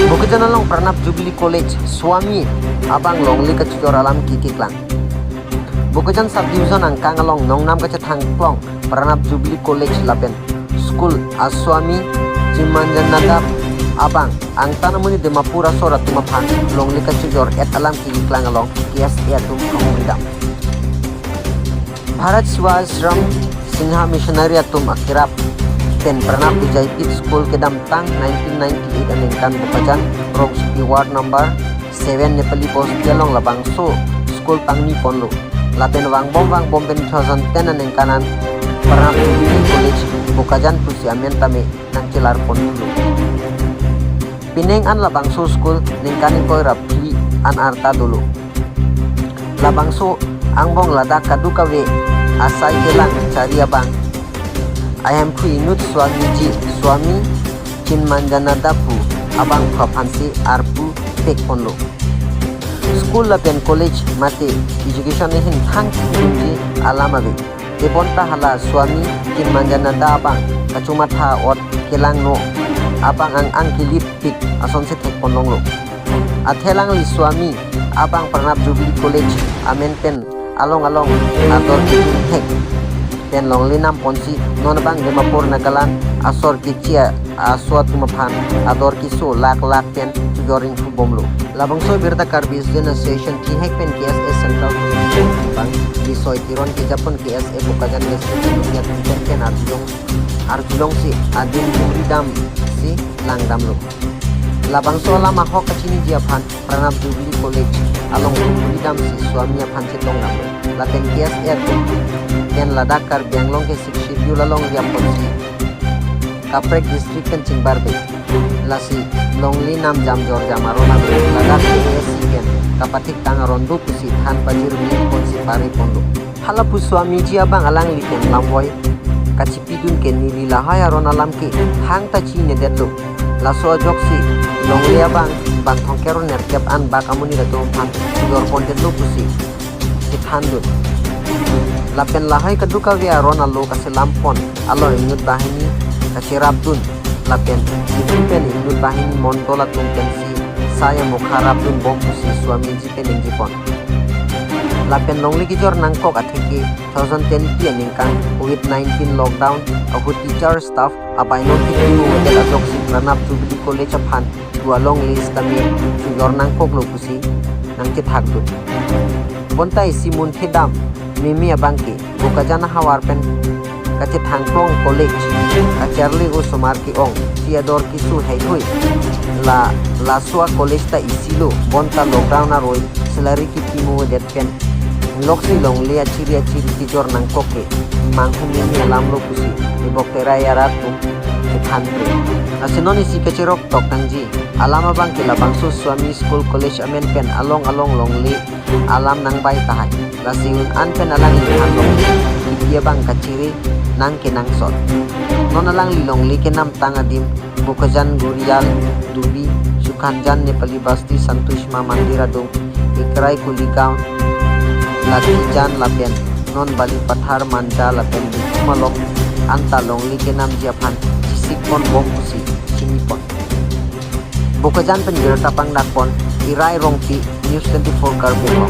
Bukidjan along Pranab Jubilee College, Swami, abang longli kachidor alam kikiklang. Bukidjan subdivision ang kangalong nongnam kachatang plong Pranab Jubilee College lapen. School Aswami Chimanjanadap abang ang tanamuni de mapura sora tumapan longli kachidor et alam kikiklang along KSA tum kahumidam. Bharat Shivaashram Singha Missionary atum akirap ten Pranab Vijaypit School ke damtang 1998 anengkan Bukidjan Rong City Ward number 7 Nepali Post Kelong Labangso School Pangni Ponlo lapen wang bomben 2010 anengkanan Pranab Jubilee College Bukidjan Pusiamen tame nang cilar Ponlo Pineng an Labangso School nengkanin koy rapli an arta dulu Labangso angbong ladak kadukawe asai kelang cari abang ayam ku inut Swami Chimanjanadapu abang provinsi Arpu Pek Ponlo School lapen college mate education hin thang kunji alamabe ebonta hala Swami Chimanjanada abang kacuma tha ot kelang no abang ang kilip pik ason se tek ponlong lo athelang li Swami abang Pranab Jubilee College amen pen along ator tek pen longli nam ponsi non bang demapur nagalan asor kicia aswat tumapan ador kiso lak pen tujoring fu bomlo labang soy berta karbis den session ki hek pen KSA central bang di soy tiron ki japon KSA Bukidjan ya pen arjulong si adin buridam si langdam lo labang so lama hok kacini jiapan Pranab Jubilee College along buridam si Swami apan si tongnam lo laten KSA ken ladakar Banglong ke Sikshiryu lalong Yaponsi Kaprek district ken Cingbarbe lasi longli nam jam jor jamarona ladak KSC ken kapatik tangarondo pusi han pajir mi ponsi pare pondo hala Swami ji abang alang liken lamboy kacipidun ken nili lahaya ron alam ke hang ta chine detlo laso joksi longli abang bang thongkero nerkep an bakamuni dato pan jor pondetlo pusi ithandut lapen lahai kaduka via Ronaldo kasi lampon alor inyut bahini kasi rabdun lapen ipen inyut bahini montola tungken si saya mukharabdun bompu si Swami jipen ingjipon lapen longli kijor nangkok atheki 2010 ki aningkan COVID-19 lockdown ahu teacher staff abai non kitu wede adok si Pranab Jubilee College aphan dualong list kami kijor nangkok lo pusi nangkit hakdun bontai simun khedam Mimi abangki Bukidjan hawar pen kacit hangplong college kacarli o somar ki ong siador kisu heihui la sua college ta isilo bonta lockdown aroi selari ki timu det pen loksi long lia ciri ki jor nang koke manghu mimi lamlo pusi ibok tera yaratu hantre asenoni si kacirok tok tangji alama bangki labangso Swami School College amen pen along longli alam nang bai tahai lasiun an pen alang lihan longli dia bang kaciri nang kenang sot non alang lilongli kenam tangadim Bukidjan Gurial Dubi Sukhanjan Nepali Basti Santushma Mandira dong ikrai kuligaon Latijan lapen non bali pathar manja lapen malong anta longli kenam jiapan sikpon bom pusi sinipon Bukidjan pen gerta pang dakpon irai rongpi News 24 Karbelo